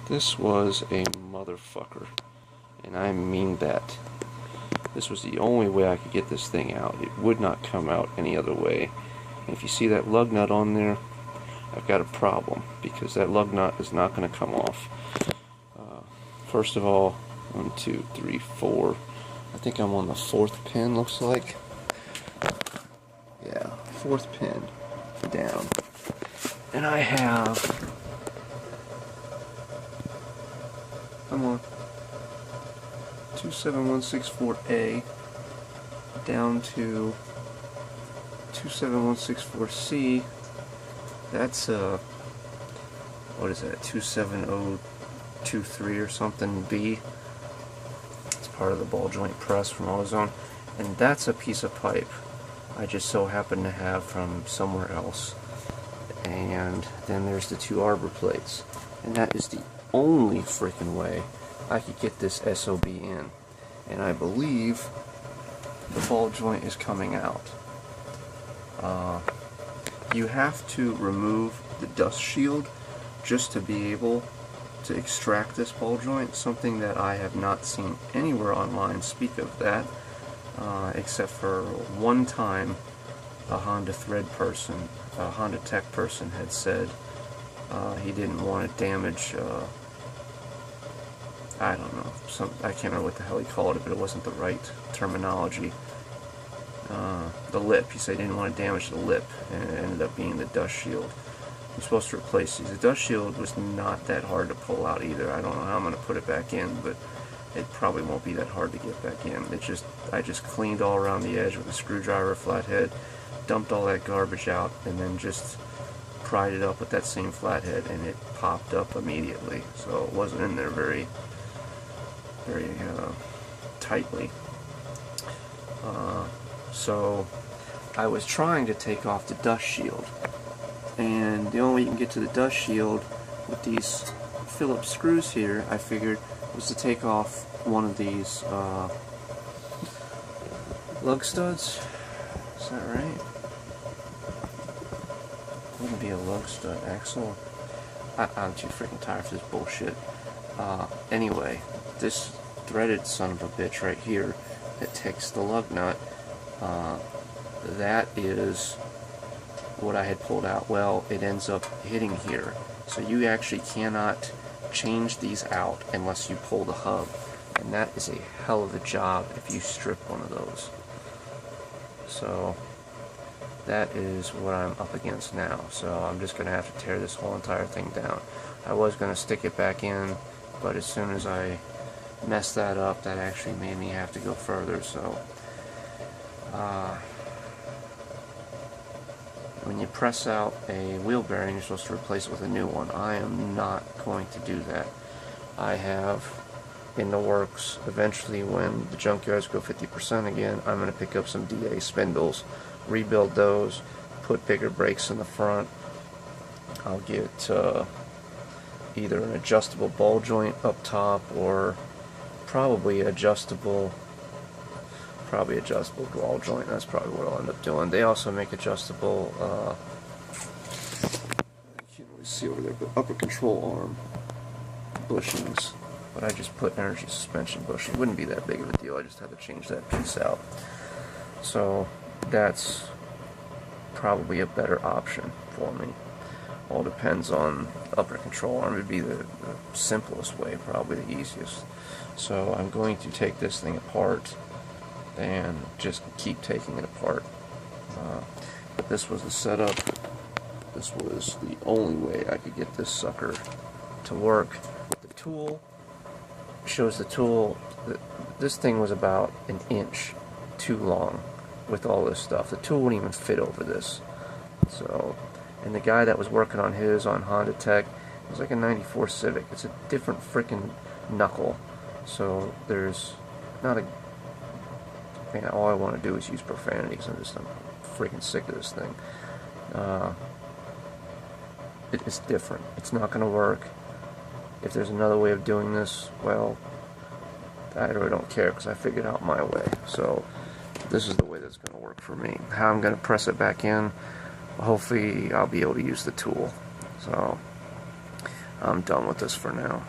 This was a motherfucker, and I mean that. This was the only way I could get this thing out. It would not come out any other way. And if you see that lug nut on there, I've got a problem, because that lug nut is not going to come off. First of all, 1, 2, 3, 4. I think I'm on the 4th pin, looks like. Yeah, 4th pin down. And I'm on 27164A down to 27164C. That's what is that, 27023 or something B. It's part of the ball joint press from AutoZone, and that's a piece of pipe I just so happen to have from somewhere else. And then there's the 2 arbor plates, and that is the only freaking way I could get this SOB in. And I believe the ball joint is coming out. You have to remove the dust shield just to be able to extract this ball joint, something that I have not seen anywhere online speak of that, except for one time a Honda Tech person had said he didn't want to damage, I don't know, I can't remember what the hell he called it, but it wasn't the right terminology. The lip. He said he didn't want to damage the lip, and it ended up being the dust shield. I'm supposed to replace these. The dust shield was not that hard to pull out either. I don't know how I'm going to put it back in, but it probably won't be that hard to get back in. I just cleaned all around the edge with a screwdriver, flathead, dumped all that garbage out, and then just pried it up with that same flathead, and it popped up immediately. So it wasn't in there very tightly. So I was trying to take off the dust shield, and the only way you can get to the dust shield with these Phillips screws here, I figured, was to take off one of these lug studs. Is that right? Wouldn't be a lug stud axle. I'm too freaking tired for this bullshit. Anyway, this threaded son of a bitch right here that takes the lug nut, that is what I had pulled out. Well, it ends up hitting here, so you actually cannot change these out unless you pull the hub, and that is a hell of a job if you strip one of those. So that is what I'm up against now. So I'm just going to have to tear this whole entire thing down. I was going to stick it back in, but as soon as I messed that up, that actually made me have to go further. So when you press out a wheel bearing, you're supposed to replace it with a new one. I am not going to do that. I have in the works, eventually when the junkyards go 50% again, I'm going to pick up some DA spindles, rebuild those, put bigger brakes in the front. I'll get either an adjustable ball joint up top, or probably adjustable ball joint. That's probably what I'll end up doing. They also make adjustable, I can't really see over there, but upper control arm bushings. But I just put energy suspension bushing. It wouldn't be that big of a deal. I just have to change that piece out. So that's probably a better option for me. All depends on upper control arm. Would be the simplest way, probably the easiest. So I'm going to take this thing apart and just keep taking it apart. But this was the setup. This was the only way I could get this sucker to work. The tool shows the tool. This thing was about an inch too long with all this stuff. The tool wouldn't even fit over this. So, and the guy that was working on his on Honda Tech, it was like a 94 Civic. It's a different freaking knuckle. So there's not a... Man, all I want to do is use profanities. I'm freaking sick of this thing. It's different. It's not going to work. If there's another way of doing this, well, I really don't care, because I figured out my way. So this is the way that's going to work for me. How I'm going to press it back in, hopefully I'll be able to use the tool. So I'm done with this for now.